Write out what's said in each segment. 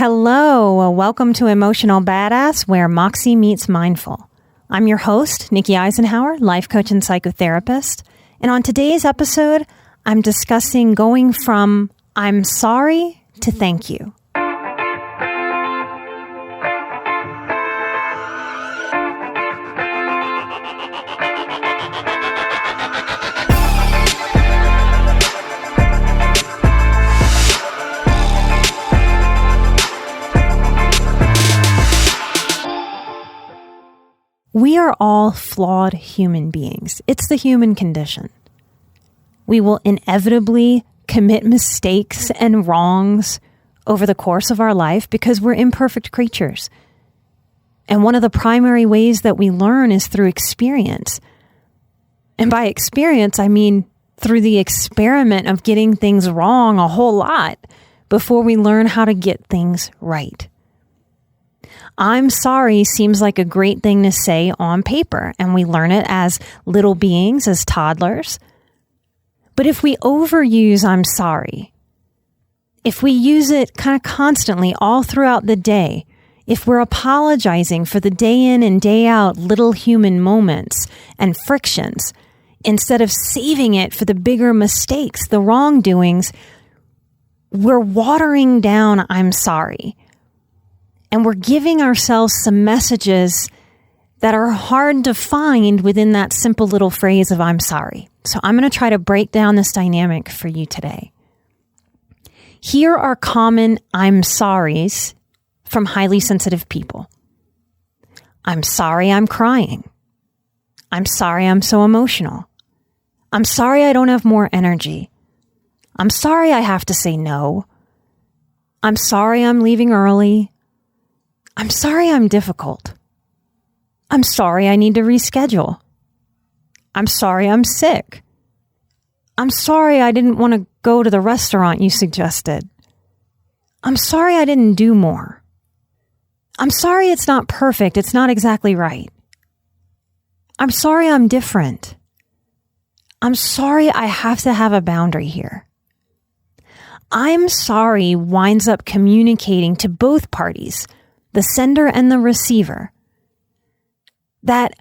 Hello, welcome to Emotional Badass, where Moxie meets Mindful. I'm your host, Nikki Eisenhower, life coach and psychotherapist. And on today's episode, I'm discussing going from I'm sorry to thank you. We are all flawed human beings. It's the human condition. We will inevitably commit mistakes and wrongs over the course of our life because we're imperfect creatures. And one of the primary ways that we learn is through experience. And by experience, I mean through the experiment of getting things wrong a whole lot before we learn how to get things right. I'm sorry seems like a great thing to say on paper, and we learn it as little beings, as toddlers. But if we overuse I'm sorry, if we use it kind of constantly all throughout the day, if we're apologizing for the day in and day out little human moments and frictions, instead of saving it for the bigger mistakes, the wrongdoings, we're watering down I'm sorry. And we're giving ourselves some messages that are hard to find within that simple little phrase of I'm sorry. So I'm going to try to break down this dynamic for you today. Here are common I'm sorries from highly sensitive people. I'm sorry I'm crying. I'm sorry I'm so emotional. I'm sorry I don't have more energy. I'm sorry I have to say no. I'm sorry I'm leaving early. I'm sorry I'm difficult. I'm sorry I need to reschedule. I'm sorry I'm sick. I'm sorry I didn't want to go to the restaurant you suggested. I'm sorry I didn't do more. I'm sorry it's not perfect. It's not exactly right. I'm sorry I'm different. I'm sorry I have to have a boundary here. I'm sorry winds up communicating to both parties, the sender and the receiver, that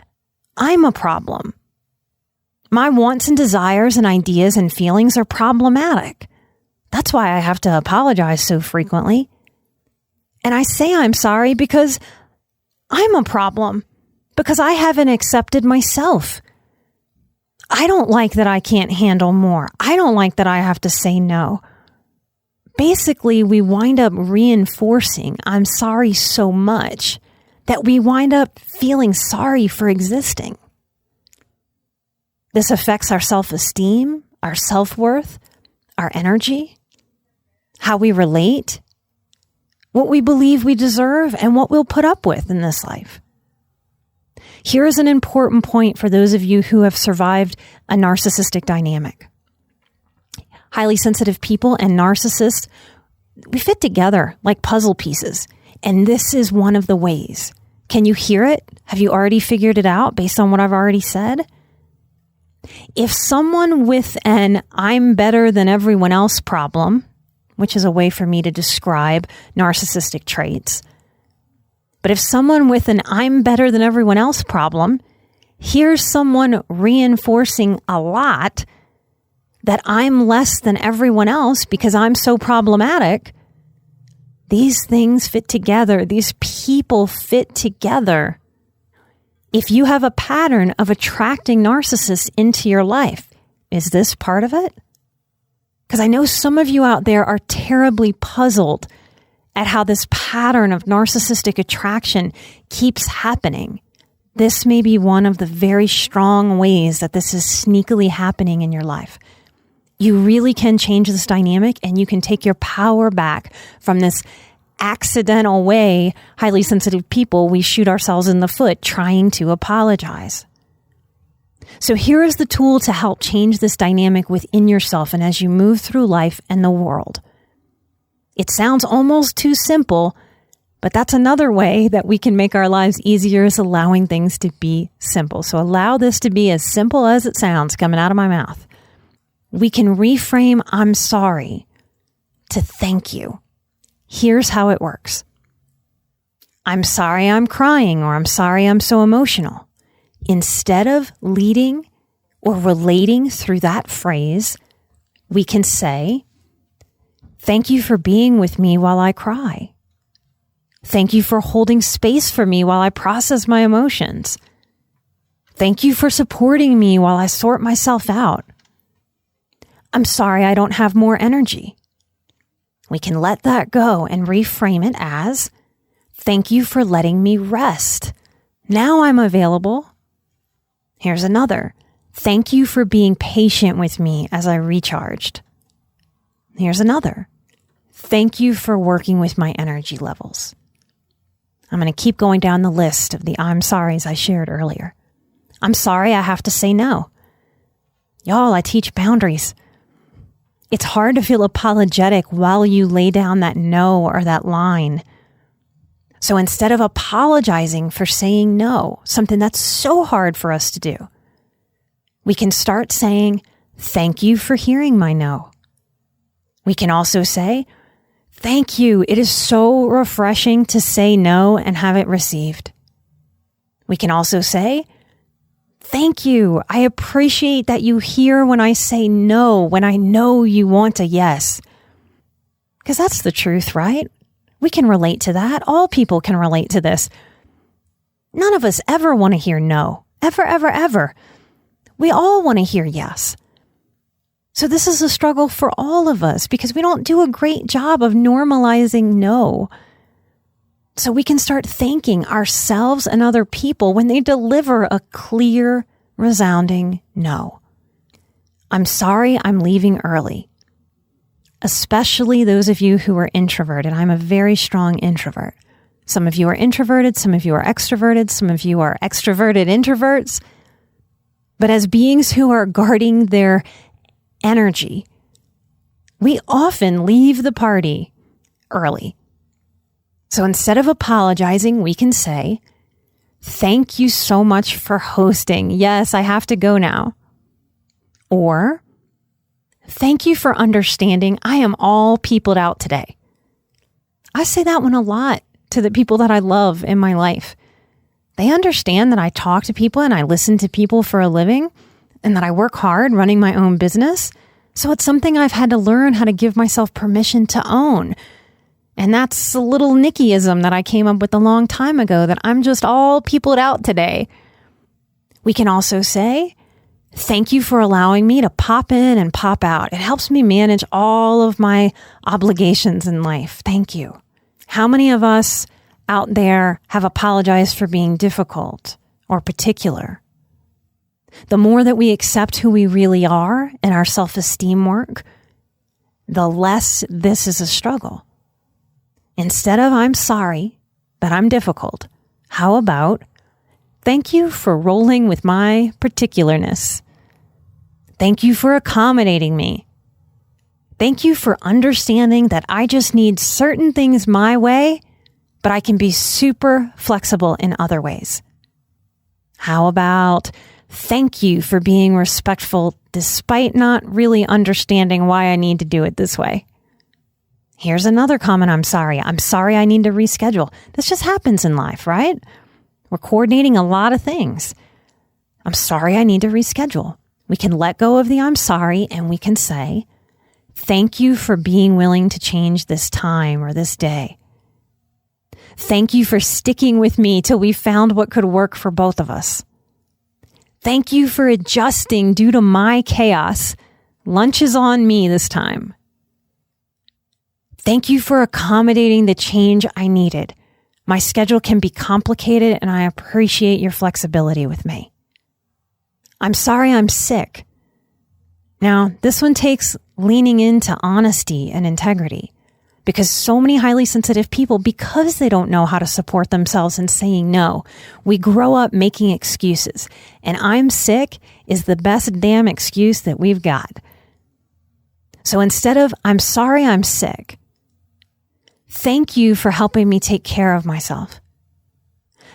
I'm a problem. My wants and desires and ideas and feelings are problematic. That's why I have to apologize so frequently. And I say I'm sorry because I'm a problem, because I haven't accepted myself. I don't like that I can't handle more. I don't like that I have to say no. Basically, we wind up reinforcing I'm sorry so much that we wind up feeling sorry for existing. This affects our self-esteem, our self-worth, our energy, how we relate, what we believe we deserve, and what we'll put up with in this life. Here is an important point for those of you who have survived a narcissistic dynamic. Highly sensitive people and narcissists, we fit together like puzzle pieces. And this is one of the ways. Can you hear it? Have you already figured it out based on what I've already said? If someone with an I'm better than everyone else problem, which is a way for me to describe narcissistic traits, but if someone with an I'm better than everyone else problem hears someone reinforcing a lot that I'm less than everyone else because I'm so problematic, these things fit together. These people fit together. If you have a pattern of attracting narcissists into your life, is this part of it? Because I know some of you out there are terribly puzzled at how this pattern of narcissistic attraction keeps happening. This may be one of the very strong ways that this is sneakily happening in your life. You really can change this dynamic, and you can take your power back from this accidental way, highly sensitive people, we shoot ourselves in the foot trying to apologize. So here is the tool to help change this dynamic within yourself and as you move through life and the world. It sounds almost too simple, but that's another way that we can make our lives easier, is allowing things to be simple. So allow this to be as simple as it sounds coming out of my mouth. We can reframe I'm sorry to thank you. Here's how it works. I'm sorry I'm crying, or I'm sorry I'm so emotional. Instead of leading or relating through that phrase, we can say, thank you for being with me while I cry. Thank you for holding space for me while I process my emotions. Thank you for supporting me while I sort myself out. I'm sorry I don't have more energy. We can let that go and reframe it as, thank you for letting me rest. Now I'm available. Here's another. Thank you for being patient with me as I recharged. Here's another. Thank you for working with my energy levels. I'm going to keep going down the list of the I'm sorries I shared earlier. I'm sorry I have to say no. Y'all, I teach boundaries. It's hard to feel apologetic while you lay down that no or that line. So instead of apologizing for saying no, something that's so hard for us to do, we can start saying, thank you for hearing my no. We can also say, thank you. It is so refreshing to say no and have it received. We can also say, thank you. I appreciate that you hear when I say no, when I know you want a yes. Because that's the truth, right? We can relate to that. All people can relate to this. None of us ever want to hear no. Ever, ever, ever. We all want to hear yes. So this is a struggle for all of us because we don't do a great job of normalizing no. So we can start thanking ourselves and other people when they deliver a clear, resounding no. I'm sorry I'm leaving early. Especially those of you who are introverted. I'm a very strong introvert. Some of you are introverted, some of you are extroverted, some of you are extroverted introverts. But as beings who are guarding their energy, we often leave the party early. So instead of apologizing, we can say, thank you so much for hosting. Yes, I have to go now. Or, thank you for understanding. I am all peopled out today. I say that one a lot to the people that I love in my life. They understand that I talk to people and I listen to people for a living and that I work hard running my own business. So it's something I've had to learn how to give myself permission to own. And that's a little Nikkiism that I came up with a long time ago, that I'm just all peopled out today. We can also say, thank you for allowing me to pop in and pop out. It helps me manage all of my obligations in life. Thank you. How many of us out there have apologized for being difficult or particular? The more that we accept who we really are in our self-esteem work, the less this is a struggle. Instead of I'm sorry that I'm difficult, how about thank you for rolling with my particularness? Thank you for accommodating me. Thank you for understanding that I just need certain things my way, but I can be super flexible in other ways. How about thank you for being respectful despite not really understanding why I need to do it this way? Here's another common I'm sorry. I'm sorry I need to reschedule. This just happens in life, right? We're coordinating a lot of things. I'm sorry I need to reschedule. We can let go of the I'm sorry and we can say, thank you for being willing to change this time or this day. Thank you for sticking with me till we found what could work for both of us. Thank you for adjusting due to my chaos. Lunch is on me this time. Thank you for accommodating the change I needed. My schedule can be complicated and I appreciate your flexibility with me. I'm sorry I'm sick. Now, this one takes leaning into honesty and integrity because so many highly sensitive people, because they don't know how to support themselves in saying no, we grow up making excuses. And I'm sick is the best damn excuse that we've got. So instead of I'm sorry I'm sick, thank you for helping me take care of myself.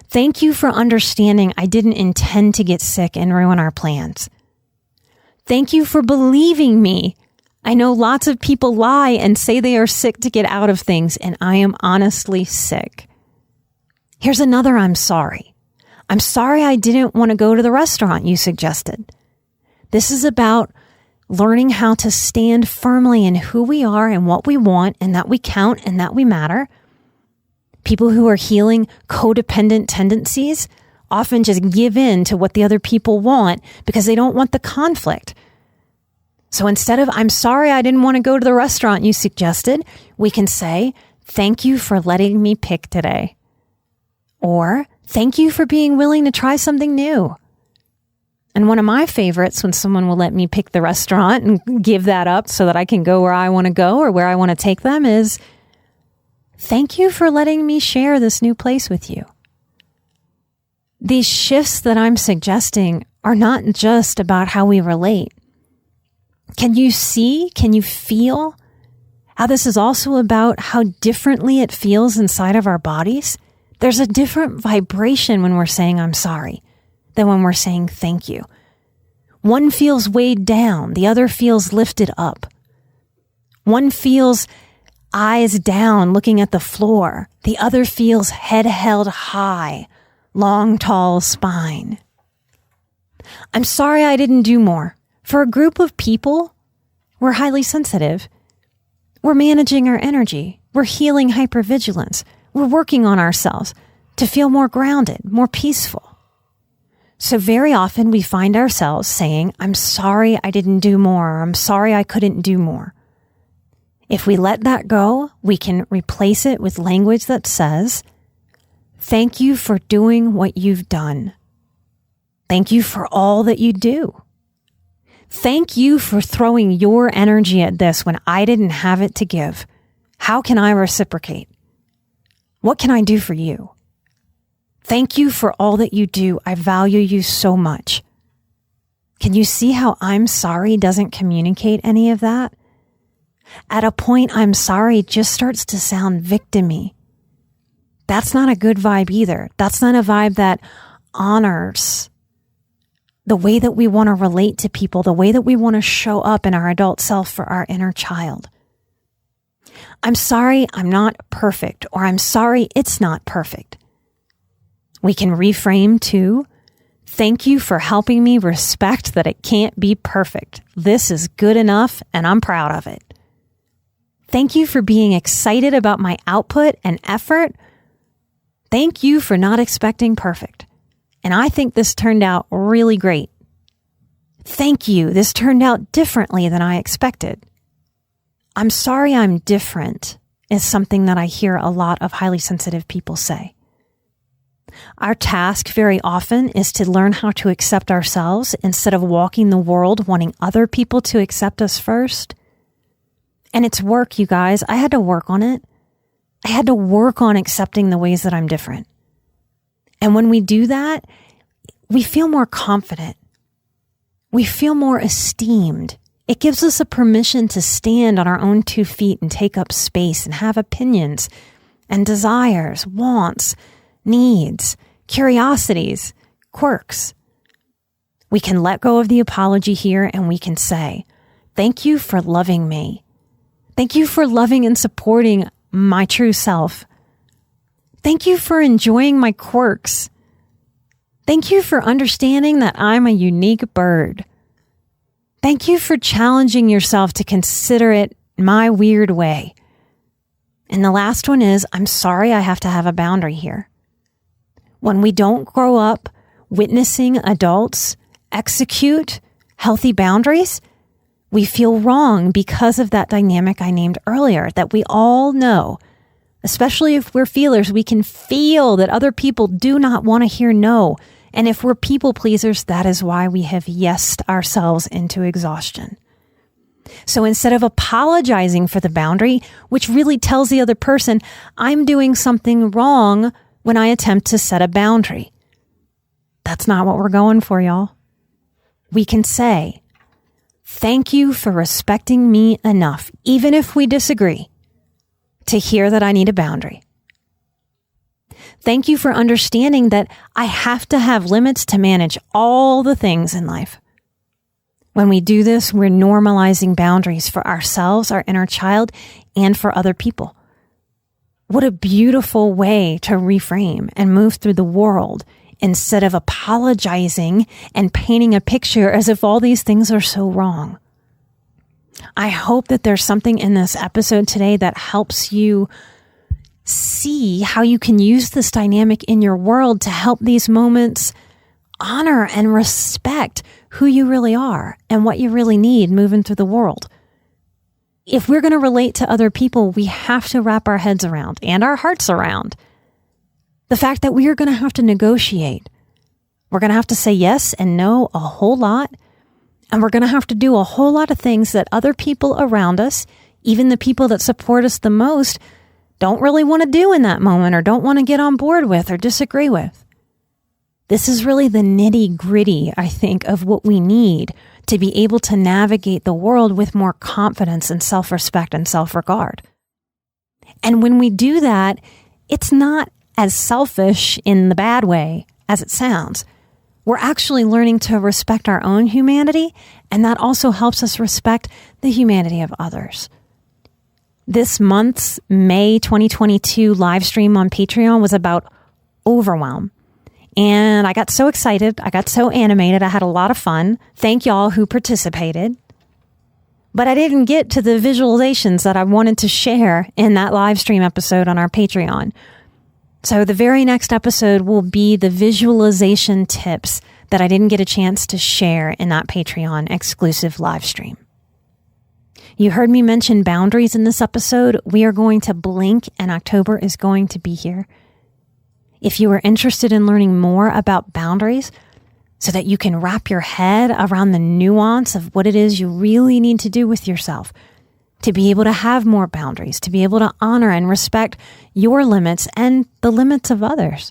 Thank you for understanding I didn't intend to get sick and ruin our plans. Thank you for believing me. I know lots of people lie and say they are sick to get out of things, and I am honestly sick. Here's another I'm sorry. I'm sorry I didn't want to go to the restaurant you suggested. This is about learning how to stand firmly in who we are and what we want, and that we count and that we matter. People who are healing codependent tendencies often just give in to what the other people want because they don't want the conflict. So instead of, I'm sorry I didn't want to go to the restaurant you suggested, we can say, thank you for letting me pick today. Or, thank you for being willing to try something new. And one of my favorites when someone will let me pick the restaurant and give that up so that I can go where I want to go or where I want to take them is, thank you for letting me share this new place with you. These shifts that I'm suggesting are not just about how we relate. Can you see, can you feel how this is also about how differently it feels inside of our bodies? There's a different vibration when we're saying I'm sorry than when we're saying thank you. One feels weighed down, the other feels lifted up. One feels eyes down looking at the floor, the other feels head held high, long, tall spine. I'm sorry I didn't do more. For a group of people, we're highly sensitive. We're managing our energy. We're healing hypervigilance. We're working on ourselves to feel more grounded, more peaceful. So very often we find ourselves saying, I'm sorry I didn't do more, or I'm sorry I couldn't do more. If we let that go, we can replace it with language that says, thank you for doing what you've done. Thank you for all that you do. Thank you for throwing your energy at this when I didn't have it to give. How can I reciprocate? What can I do for you? Thank you for all that you do. I value you so much. Can you see how I'm sorry doesn't communicate any of that? At a point, I'm sorry just starts to sound victim-y. That's not a good vibe either. That's not a vibe that honors the way that we want to relate to people, the way that we want to show up in our adult self for our inner child. I'm sorry I'm not perfect, or I'm sorry it's not perfect. We can reframe to, thank you for helping me respect that it can't be perfect. This is good enough and I'm proud of it. Thank you for being excited about my output and effort. Thank you for not expecting perfect. And I think this turned out really great. Thank you. This turned out differently than I expected. I'm sorry I'm different is something that I hear a lot of highly sensitive people say. Our task very often is to learn how to accept ourselves instead of walking the world wanting other people to accept us first. And it's work, you guys. I had to work on it. I had to work on accepting the ways that I'm different. And when we do that, we feel more confident. We feel more esteemed. It gives us a permission to stand on our own 2 feet and take up space and have opinions and desires, wants, needs, curiosities, quirks. We can let go of the apology here and we can say, thank you for loving me. Thank you for loving and supporting my true self. Thank you for enjoying my quirks. Thank you for understanding that I'm a unique bird. Thank you for challenging yourself to consider it my weird way. And the last one is, I'm sorry I have to have a boundary here. When we don't grow up witnessing adults execute healthy boundaries, we feel wrong because of that dynamic I named earlier that we all know. Especially if we're feelers, we can feel that other people do not want to hear no. And if we're people pleasers, that is why we have yesed ourselves into exhaustion. So instead of apologizing for the boundary, which really tells the other person, I'm doing something wrong when I attempt to set a boundary. That's not what we're going for, y'all. We can say, thank you for respecting me enough, even if we disagree, to hear that I need a boundary. Thank you for understanding that I have to have limits to manage all the things in life. When we do this, we're normalizing boundaries for ourselves, our inner child, and for other people. What a beautiful way to reframe and move through the world instead of apologizing and painting a picture as if all these things are so wrong. I hope that there's something in this episode today that helps you see how you can use this dynamic in your world to help these moments honor and respect who you really are and what you really need moving through the world. If we're going to relate to other people, we have to wrap our heads around and our hearts around the fact that we are going to have to negotiate. We're going to have to say yes and no a whole lot. And we're going to have to do a whole lot of things that other people around us, even the people that support us the most, don't really want to do in that moment or don't want to get on board with or disagree with. This is really the nitty-gritty, I think, of what we need to be able to navigate the world with more confidence and self-respect and self-regard. And when we do that, it's not as selfish in the bad way as it sounds. We're actually learning to respect our own humanity, and that also helps us respect the humanity of others. This month's May 2022 live stream on Patreon was about overwhelm. And I got so excited. I got so animated. I had a lot of fun. Thank y'all who participated. But I didn't get to the visualizations that I wanted to share in that live stream episode on our Patreon. So the very next episode will be the visualization tips that I didn't get a chance to share in that Patreon exclusive live stream. You heard me mention boundaries in this episode. We are going to blink and October is going to be here. If you are interested in learning more about boundaries so that you can wrap your head around the nuance of what it is you really need to do with yourself to be able to have more boundaries, to be able to honor and respect your limits and the limits of others.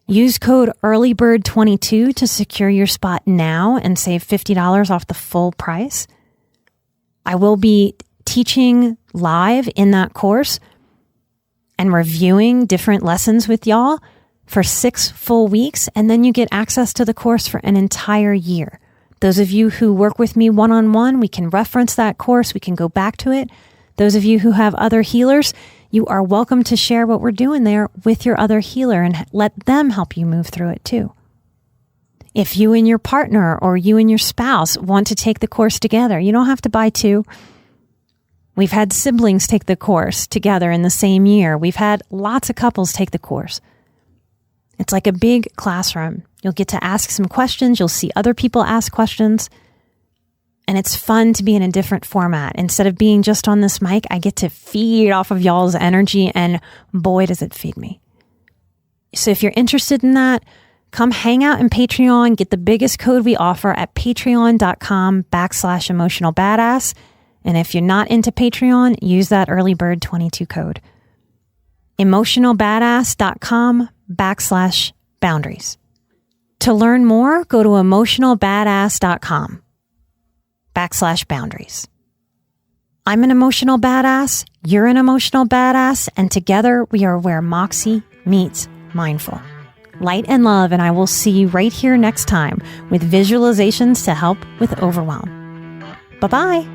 Use code EARLYBIRD22 to secure your spot now and save $50 off the full price. I will be teaching live in that course and reviewing different lessons with y'all for 6 full weeks, and then you get access to the course for an entire year. Those of you who work with me one-on-one, we can reference that course, we can go back to it. Those of you who have other healers, you are welcome to share what we're doing there with your other healer and let them help you move through it too. If you and your partner or you and your spouse want to take the course together, you don't have to buy 2. We've had siblings take the course together in the same year. We've had lots of couples take the course. It's like a big classroom. You'll get to ask some questions. You'll see other people ask questions. And it's fun to be in a different format. Instead of being just on this mic, I get to feed off of y'all's energy, and boy, does it feed me. So if you're interested in that, come hang out in Patreon. Get the biggest code we offer at patreon.com/emotionalbadass. And if you're not into Patreon, use that EARLYBIRD22 code. emotionalbadass.com/boundaries. To learn more, go to emotionalbadass.com/boundaries. I'm an emotional badass, you're an emotional badass, and together we are where Moxie meets mindful. Light and love, and I will see you right here next time with visualizations to help with overwhelm. Bye-bye.